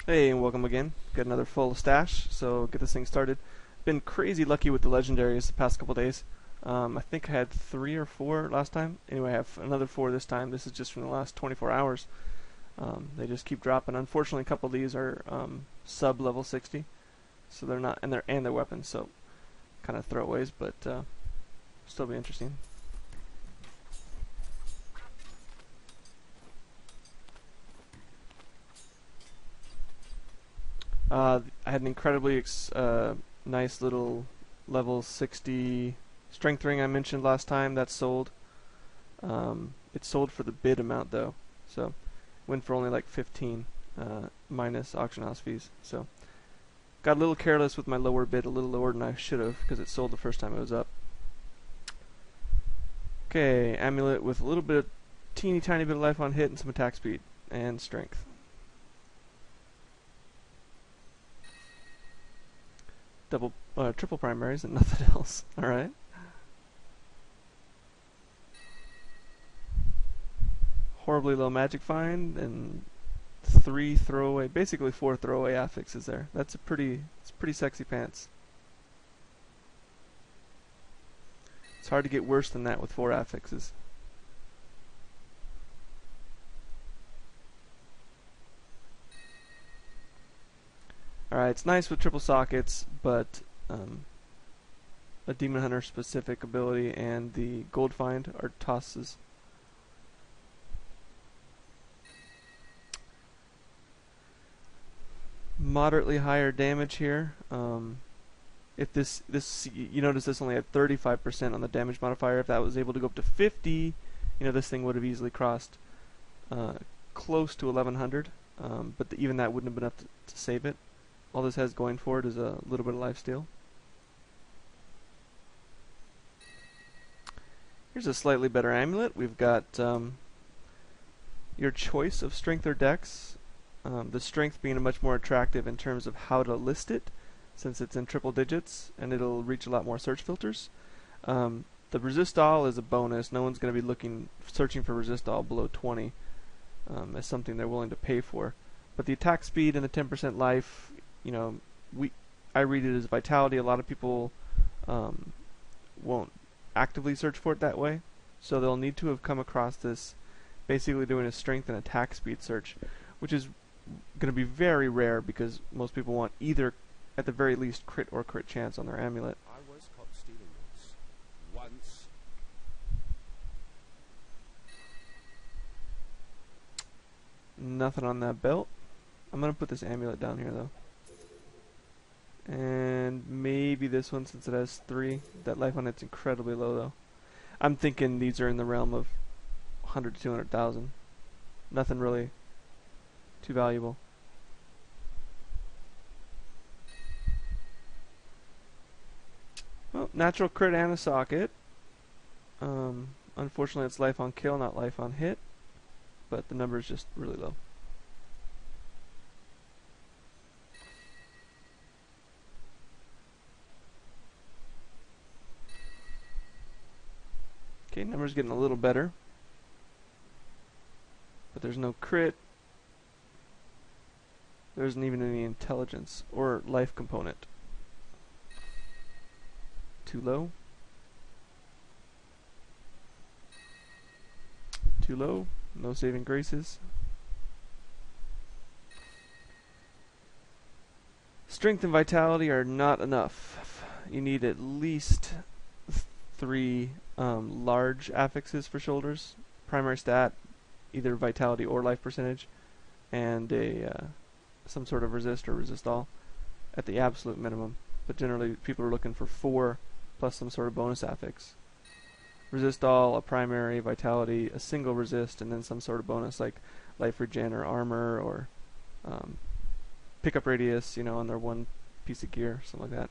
Hey, and welcome again. Got another full stash, so get this thing started. Been crazy lucky with the legendaries the past couple days. I think I had 3 or 4 last time. Anyway, I have another 4 this time. This is just from the last 24 hours. They just keep dropping. Unfortunately, a couple of these are sub level 60, so they're not, and they're weapons, so kind of throwaways, but still be interesting. I had an incredibly nice little level 60 strength ring I mentioned last time. That's sold. It sold for the bid amount though, so went for only like 15 minus auction house fees. So got a little careless with my lower bid, a little lower than I should have because it sold the first time it was up. Okay, amulet with a little bit of teeny tiny bit of life on hit and some attack speed and strength. Triple primaries and nothing else. Alright. Horribly low magic find and 3 throwaway, basically 4 throwaway affixes there. It's pretty sexy pants. It's hard to get worse than that with 4 affixes. Alright, it's nice with triple sockets, but a Demon Hunter specific ability and the gold find are tosses. Moderately higher damage here. If this you notice this only had 35% on the damage modifier. If that was able to go up to 50, this thing would have easily crossed close to 1100. But even that wouldn't have been enough to save it. All this has going for it is a little bit of lifesteal. Here's a slightly better amulet. We've got your choice of strength or dex. The strength being much more attractive in terms of how to list it, since it's in triple digits and it'll reach a lot more search filters. The resist all is a bonus. No one's going to be searching for resist all below 20 as something they're willing to pay for. But the attack speed and the 10% life, I read it as vitality. A lot of people won't actively search for it that way, so they'll need to have come across this basically doing a strength and attack speed search, which is going to be very rare because most people want either, at the very least, crit or crit chance on their amulet. I was caught stealing this once. Nothing on that belt. I'm going to put this amulet down here though. And maybe this one, since it has 3. That life on it's incredibly low though. I'm thinking these are in the realm of 100 to 200,000. Nothing really too valuable. Well, natural crit and a socket. Unfortunately it's life on kill, not life on hit. But the number is just really low. Okay, number's getting a little better. But there's no crit. There isn't even any intelligence or life component. Too low. Too low. No saving graces. Strength and vitality are not enough. You need at least 3 large affixes for shoulders. Primary stat, either vitality or life percentage, and some sort of resist or resist all at the absolute minimum. But generally people are looking for 4 plus some sort of bonus affix. Resist all, a primary, vitality, a single resist, and then some sort of bonus like life regen or armor or pickup radius, on their one piece of gear, something like that.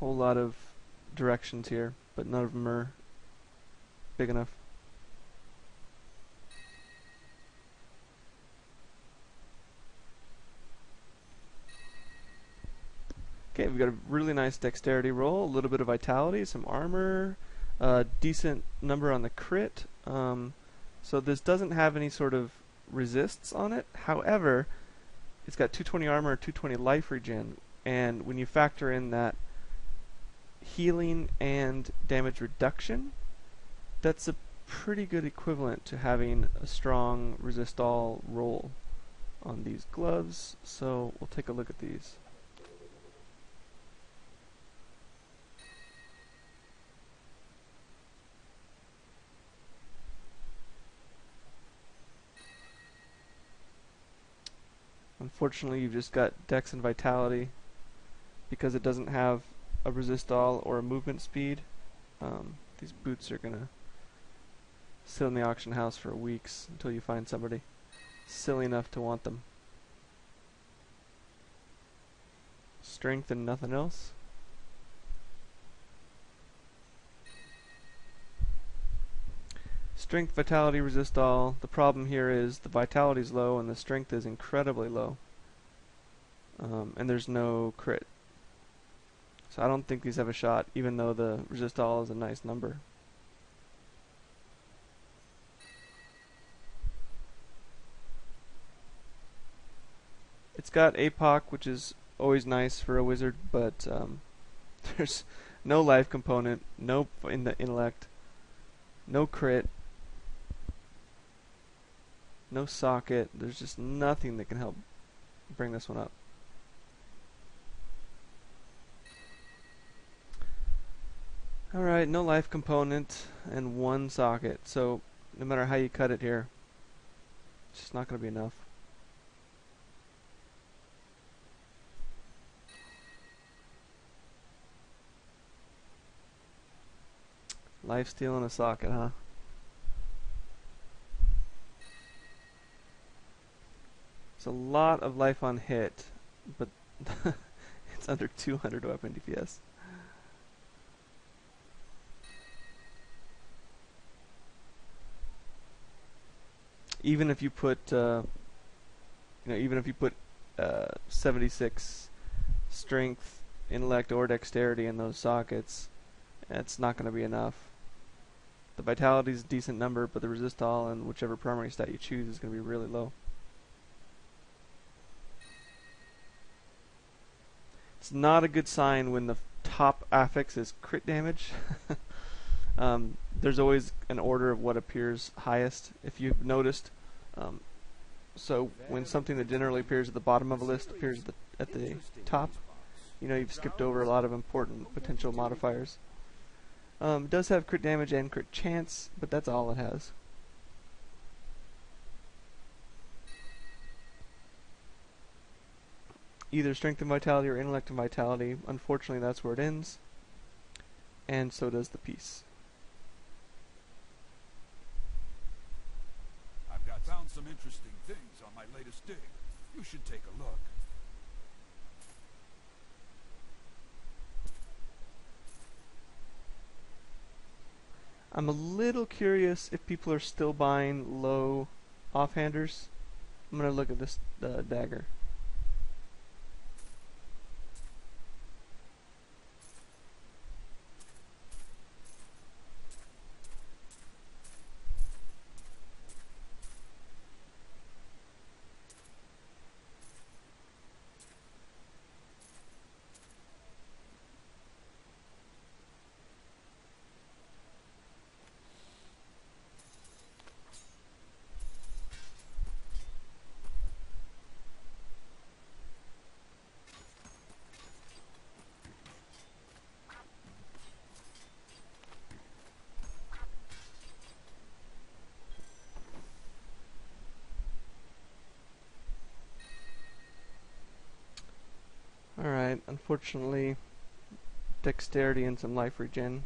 Whole lot of directions here, but none of them are big enough. Okay, we've got a really nice dexterity roll, a little bit of vitality, some armor, Decent number on the crit. So this doesn't have any sort of resists on it. However, it's got 220 armor, 220 life regen, and when you factor in that healing and damage reduction, that's a pretty good equivalent to having a strong resist all roll on these gloves. So we'll take a look at these. Unfortunately, you've just got Dex and Vitality because it doesn't have a resist all or a movement speed. These boots are gonna sit in the auction house for weeks until you find somebody silly enough to want them. Strength and nothing else. Strength, Vitality, resist all. The problem here is the Vitality is low and the Strength is incredibly low. And there's no crit. So I don't think these have a shot, even though the resist all is a nice number. It's got APOC, which is always nice for a wizard, but there's no life component, no in the intellect, no crit, no socket. There's just nothing that can help bring this one up. Alright, no life component and one socket. So no matter how you cut it here, it's just not going to be enough. Lifesteal and a socket, huh? It's a lot of life on hit, but it's under 200 weapon DPS. Even if you put, even if you put 76 strength, intellect, or dexterity in those sockets, it's not going to be enough. The vitality is a decent number, but the resist all and whichever primary stat you choose is going to be really low. It's not a good sign when the top affix is crit damage. There's always an order of what appears highest, if you've noticed. So when something that generally appears at the bottom of a list appears at the top, you know you've skipped over a lot of important potential modifiers. It does have crit damage and crit chance, but that's all it has. Either strength and vitality or intellect and vitality. Unfortunately, that's where it ends. And so does the piece. I've found some interesting things on my latest dig. You should take a look. I'm a little curious if people are still buying low offhanders. I'm going to look at this dagger. Alright, unfortunately, dexterity and some life regen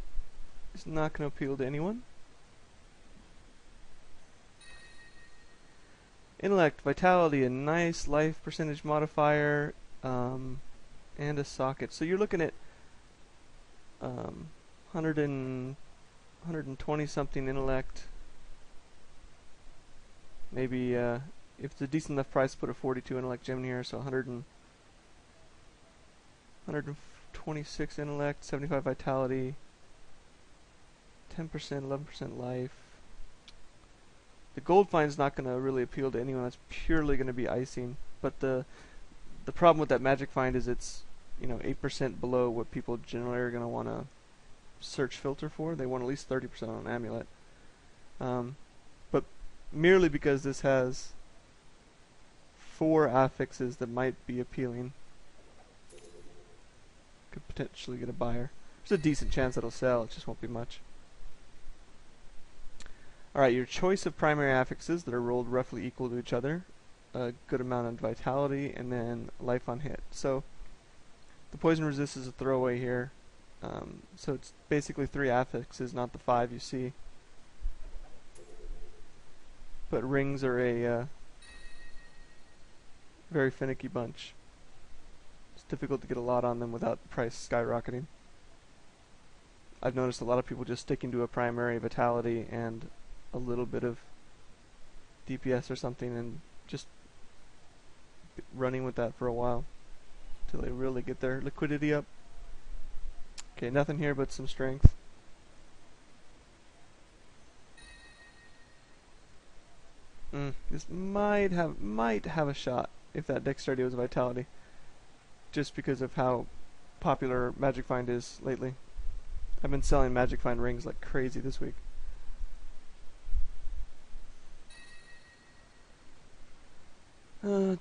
is not going to appeal to anyone. Intellect, vitality, a nice life percentage modifier, and a socket. So you're looking at 120 something intellect. Maybe if it's a decent enough price, put a 42 intellect gem in here, so 126 intellect, 75 vitality, 10%, 11% life. The gold find is not going to really appeal to anyone. That's purely going to be icing. But the problem with that magic find is it's 8% below what people generally are going to want to search filter for. They want at least 30% on amulet. But merely because this has 4 affixes that might be appealing, could potentially get a buyer. There's a decent chance it'll sell, it just won't be much. Alright, your choice of primary affixes that are rolled roughly equal to each other, a good amount of vitality, and then life on hit. So the poison resist is a throwaway here. So it's basically 3 affixes, not the 5 you see. But rings are a very finicky bunch. It's difficult to get a lot on them without the price skyrocketing. I've noticed a lot of people just sticking to a primary vitality and a little bit of DPS or something and just running with that for a while until they really get their liquidity up. Okay, nothing here but some strength. This might have a shot if that dexterity was vitality, just because of how popular Magic Find is lately. I've been selling Magic Find rings like crazy this week.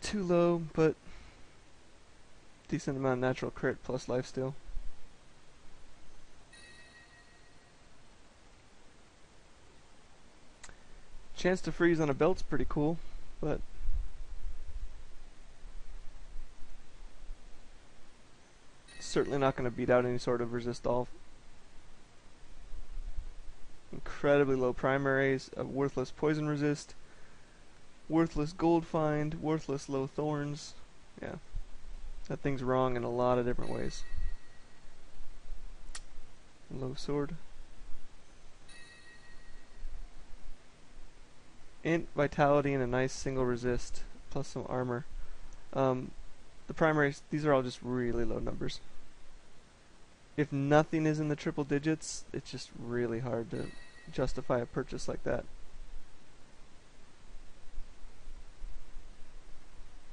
Too low, but decent amount of natural crit plus lifesteal. Chance to freeze on a belt's pretty cool, but it's certainly not going to beat out any sort of resist all. Incredibly low primaries, a worthless poison resist, worthless gold find, worthless low thorns. Yeah, that thing's wrong in a lot of different ways. Low sword. Int, vitality, and a nice single resist, plus some armor. The primaries, these are all just really low numbers. If nothing is in the triple digits, it's just really hard to justify a purchase like that.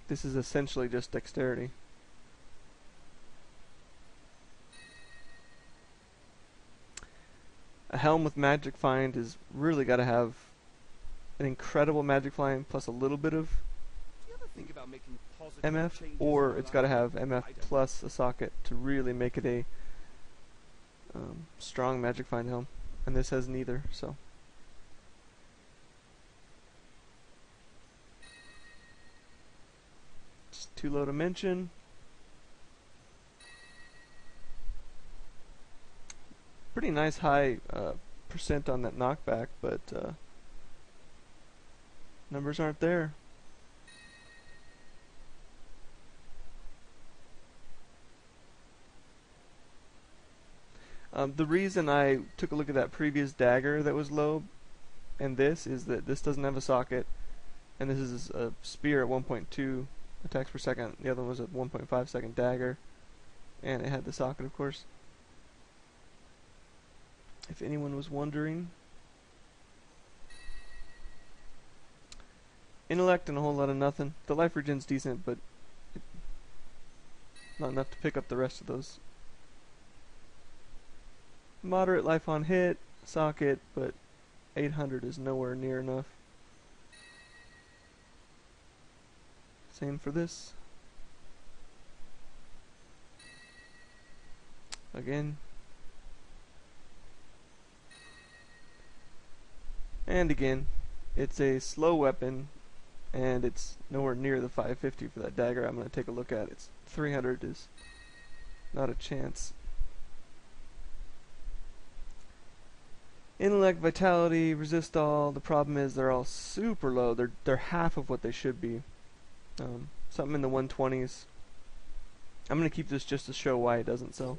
This is essentially just dexterity. A helm with magic find is really got to have an incredible magic find plus a little bit of MF, or it's got to have MF plus a socket to really make it a strong magic find helm, and this has neither, so it's too low to mention. Pretty nice high percent on that knockback, but numbers aren't there. The reason I took a look at that previous dagger that was low and this is that this doesn't have a socket, and this is a spear at 1.2 attacks per second. The other one was a 1.5 second dagger, and it had the socket, of course. If anyone was wondering. Intellect and a whole lot of nothing. The life regen's decent, but not enough to pick up the rest of those. Moderate life on hit, socket, but 800 is nowhere near enough. Same for this. Again. And again. It's a slow weapon, and it's nowhere near the 550 for that dagger I'm going to take a look at. It's 300 is not a chance. Intellect, vitality, resist all. The problem is they're all super low. They're half of what they should be. Something in the 120s. I'm going to keep this just to show why it doesn't sell.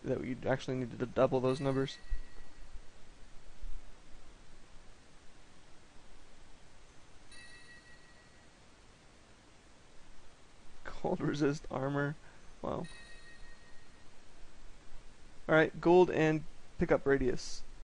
That you actually need to double those numbers. Cold resist armor. Wow. Alright, gold and pickup radius.